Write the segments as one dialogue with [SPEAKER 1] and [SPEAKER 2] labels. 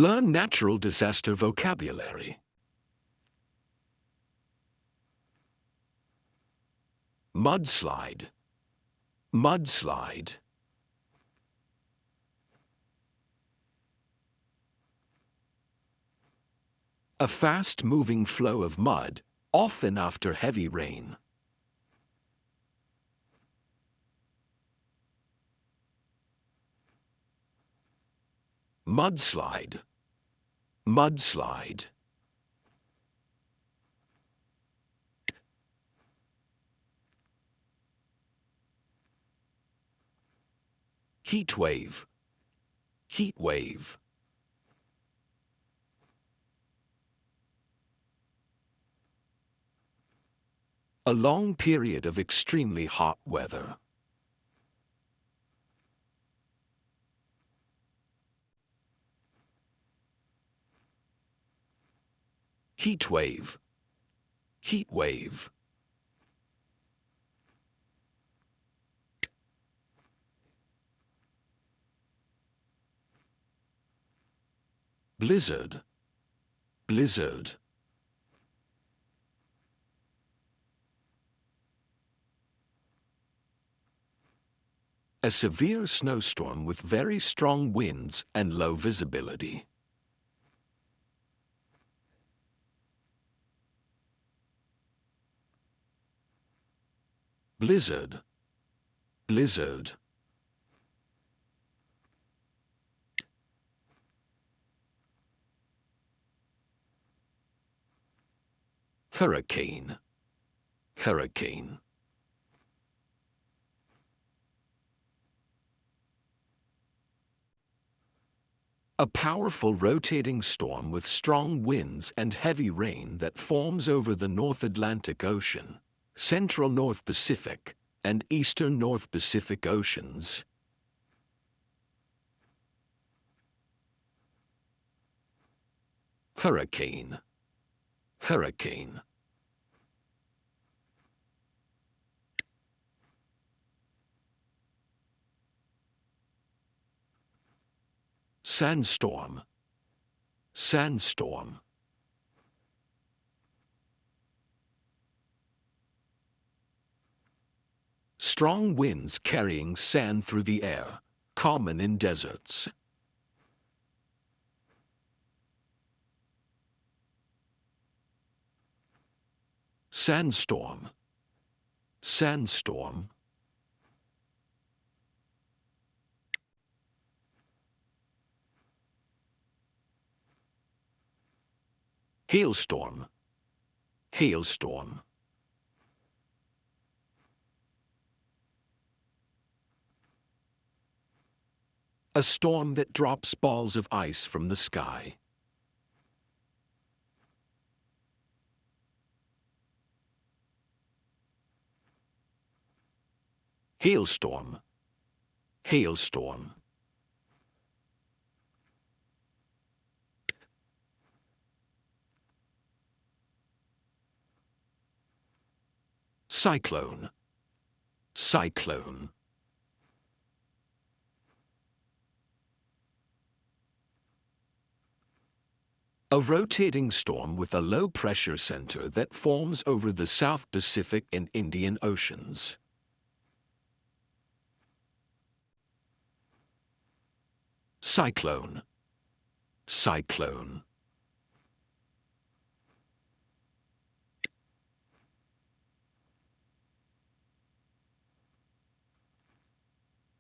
[SPEAKER 1] Learn natural disaster vocabulary. Mudslide. Mudslide. A fast-moving flow of mud, often after heavy rain. Mudslide. Mudslide. Heatwave. Heatwave. A long period of extremely hot weather. Heatwave. Heatwave. Blizzard. Blizzard. A severe snowstorm with very strong winds and low visibility. Blizzard. Blizzard. Hurricane. Hurricane. A powerful rotating storm with strong winds and heavy rain that forms over the North Atlantic Ocean, Central North Pacific, and Eastern North Pacific Oceans. Hurricane. Hurricane. Sandstorm. Sandstorm. Strong winds carrying sand through the air, common in deserts. Sandstorm. Sandstorm. Hailstorm. Hailstorm. A storm that drops balls of ice from the sky. Hailstorm. Hailstorm. Cyclone. Cyclone. A rotating storm with a low-pressure center that forms over the South Pacific and Indian Oceans. Cyclone. Cyclone.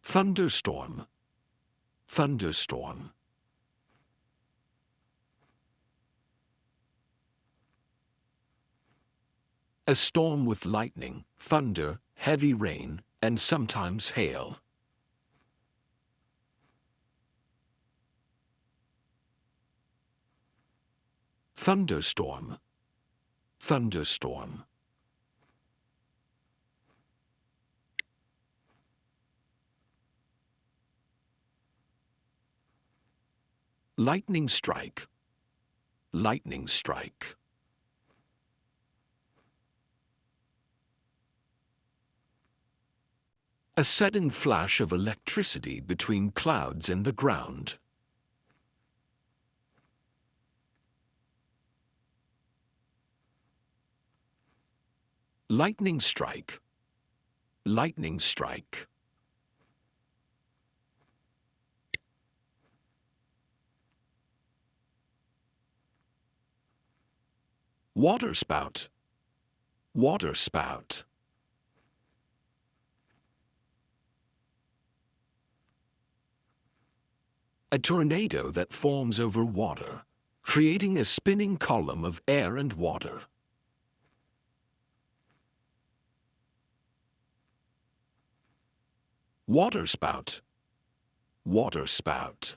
[SPEAKER 1] Thunderstorm. Thunderstorm. A storm with lightning, thunder, heavy rain, and sometimes hail. Thunderstorm. Thunderstorm. Lightning strike. Lightning strike. A sudden flash of electricity between clouds and the ground. Lightning strike. Lightning strike. Water spout. Water spout. A tornado that forms over water, creating a spinning column of air and water. Water spout. Water spout.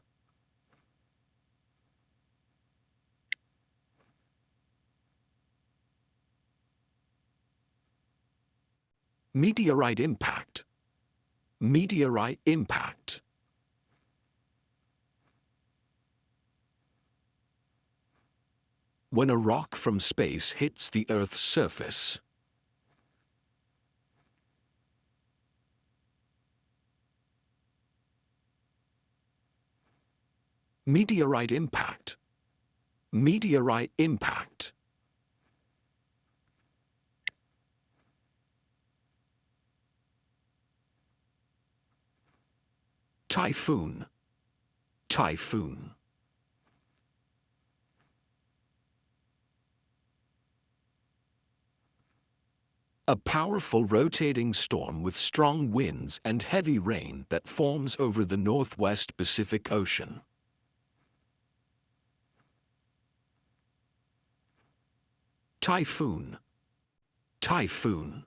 [SPEAKER 1] Meteorite impact. Meteorite impact. When a rock from space hits the Earth's surface. Meteorite impact. Meteorite impact. Typhoon. Typhoon. A powerful rotating storm with strong winds and heavy rain that forms over the Northwest Pacific Ocean. Typhoon. Typhoon.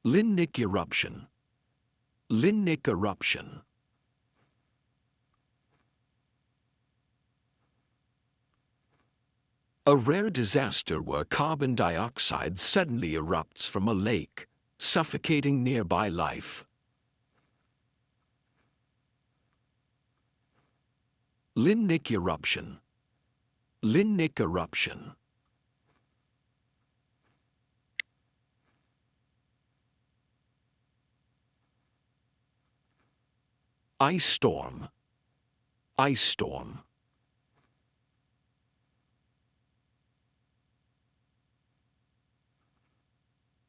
[SPEAKER 1] Limnic eruption. Limnic eruption. A rare disaster where carbon dioxide suddenly erupts from a lake, suffocating nearby life. Limnic eruption. Limnic eruption. Ice storm. Ice storm.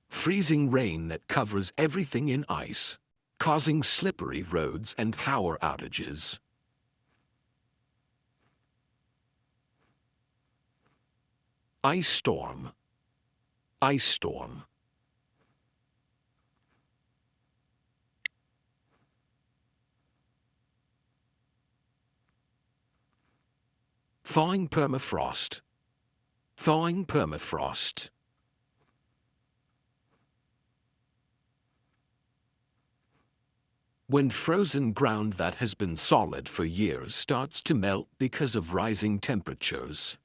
[SPEAKER 1] Freezing rain that covers everything in ice, causing slippery roads and power outages. Ice storm. Ice storm. Thawing permafrost. Thawing permafrost. When frozen ground that has been solid for years starts to melt because of rising temperatures.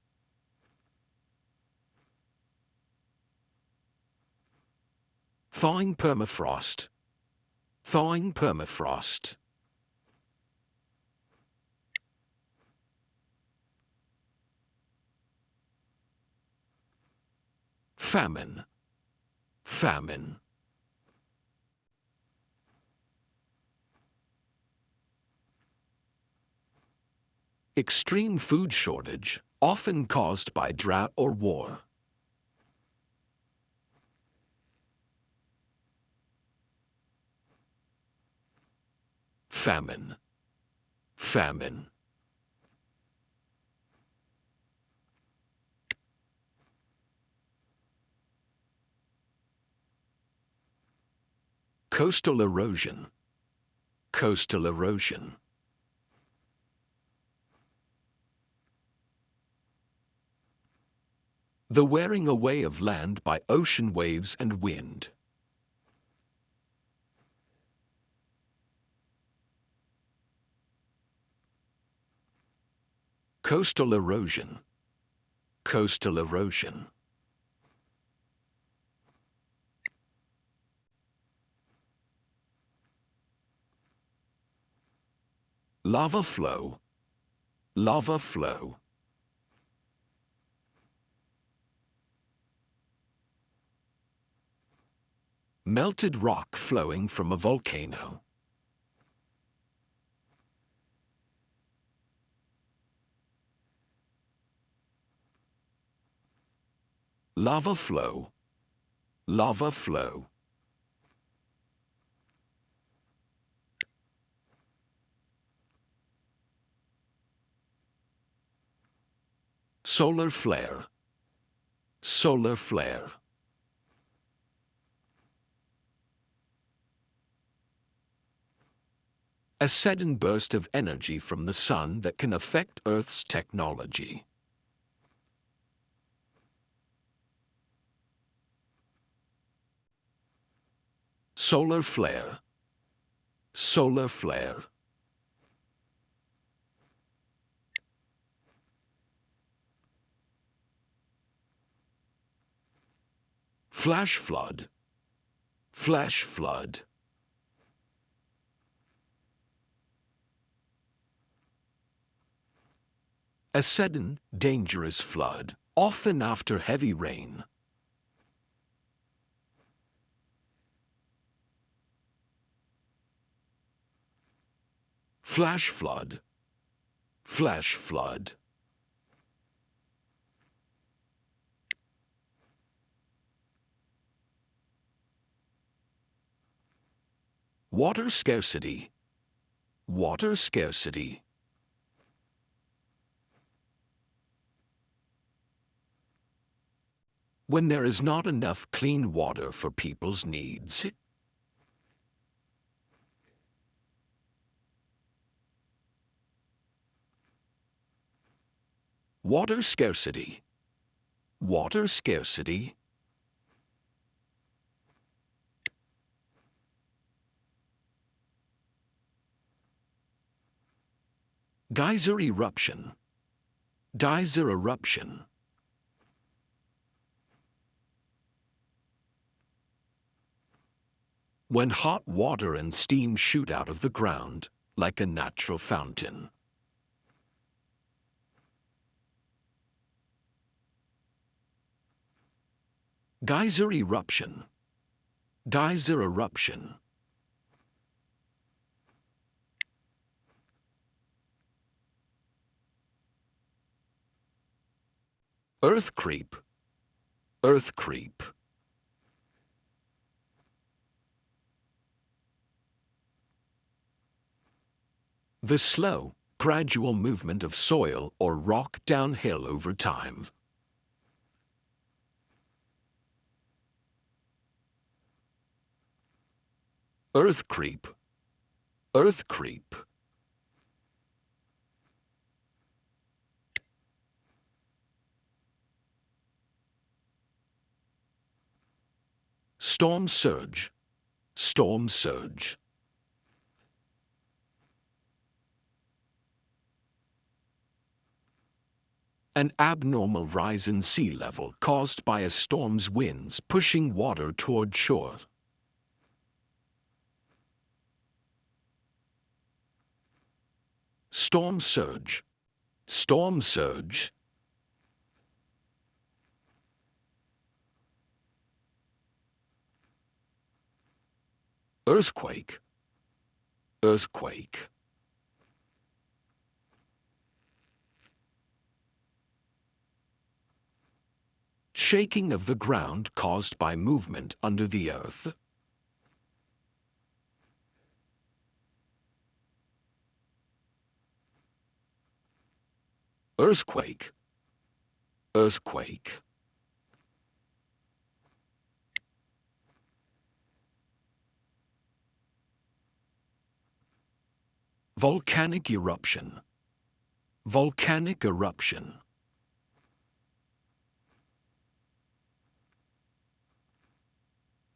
[SPEAKER 1] Thawing permafrost. Thawing permafrost. Famine. Famine. Extreme food shortage, often caused by drought or war. Famine. Famine. Coastal erosion. Coastal erosion. The wearing away of land by ocean waves and wind. Coastal erosion. Coastal erosion. Lava flow. Lava flow. Melted rock flowing from a volcano. Lava flow. Lava flow. Solar flare. Solar flare. A sudden burst of energy from the sun that can affect Earth's technology. Solar flare. Solar flare. Flash flood. Flash flood. A sudden, dangerous flood, often after heavy rain. Flash flood. Flash flood. Water scarcity. Water scarcity. When there is not enough clean water for people's needs. Water scarcity. Water scarcity. Geyser eruption. Geyser eruption. When hot water and steam shoot out of the ground, like a natural fountain. Geyser eruption. Geyser eruption. Earth creep. Earth creep. The slow, gradual movement of soil or rock downhill over time. Earth creep. Earth creep. Storm surge. Storm surge. An abnormal rise in sea level caused by a storm's winds pushing water toward shore. Storm surge. Storm surge. Earthquake. Earthquake. Shaking of the ground caused by movement under the earth. Earthquake. Earthquake. Volcanic eruption. Volcanic eruption.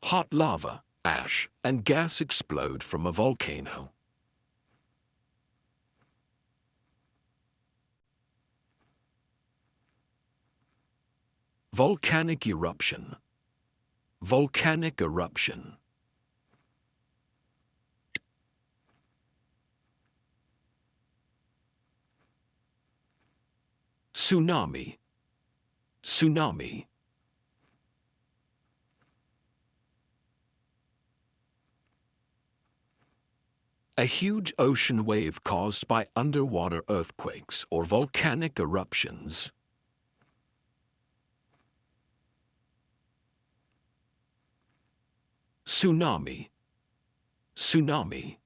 [SPEAKER 1] Hot lava, ash, and gas explode from a volcano. Volcanic eruption. Volcanic eruption. Tsunami. Tsunami. A huge ocean wave caused by underwater earthquakes or volcanic eruptions. Tsunami. Tsunami.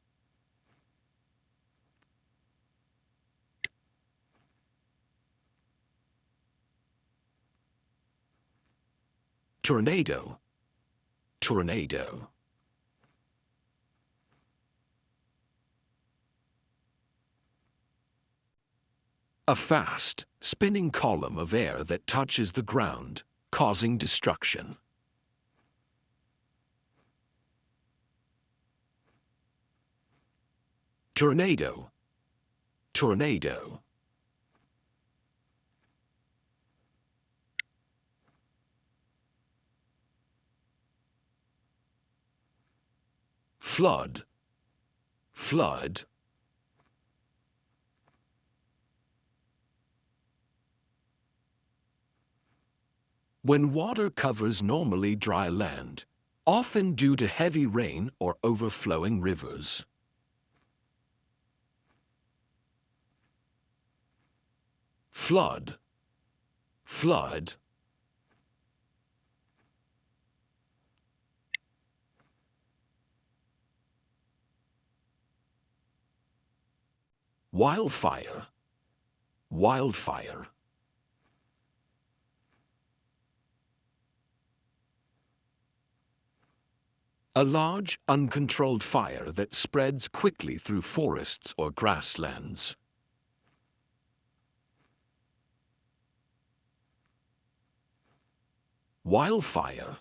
[SPEAKER 1] Tornado. Tornado. A fast, spinning column of air that touches the ground, causing destruction. Tornado. Tornado. Flood. Flood. When water covers normally dry land, often due to heavy rain or overflowing rivers. Flood. Flood. Wildfire. Wildfire. A large, uncontrolled fire that spreads quickly through forests or grasslands. Wildfire.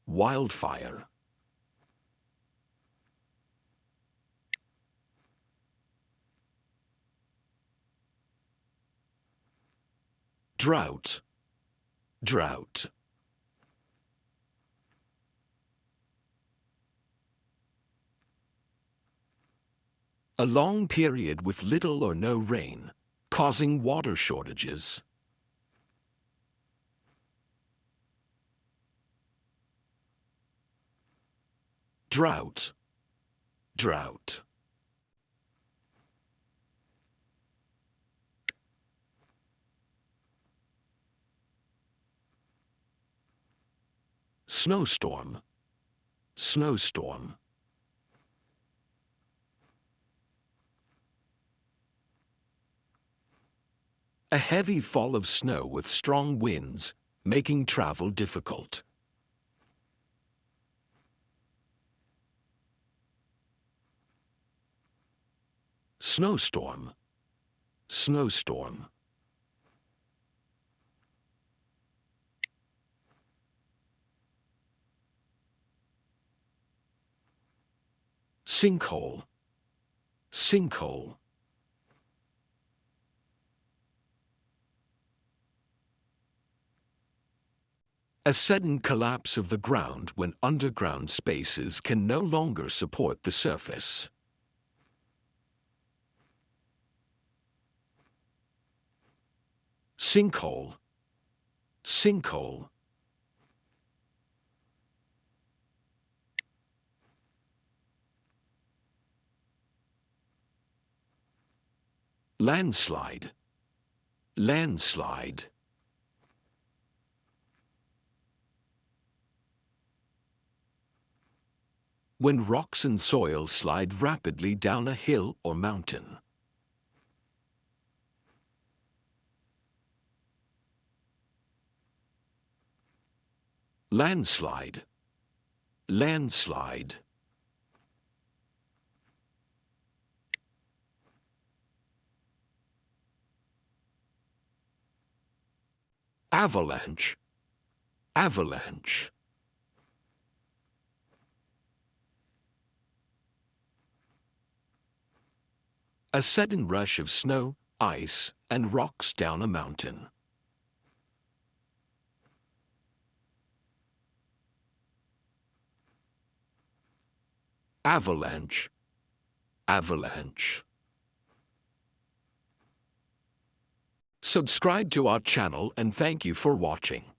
[SPEAKER 1] Wildfire. Drought. Drought. A long period with little or no rain, causing water shortages. Drought. Drought. Snowstorm. Snowstorm. A heavy fall of snow with strong winds, making travel difficult. Snowstorm. Snowstorm. Sinkhole. Sinkhole. A sudden collapse of the ground when underground spaces can no longer support the surface. Sinkhole. Sinkhole. Landslide. Landslide. When rocks and soil slide rapidly down a hill or mountain. Landslide. Landslide. Avalanche. Avalanche. A sudden rush of snow, ice, and rocks down a mountain. Avalanche. Avalanche. Subscribe to our channel and thank you for watching.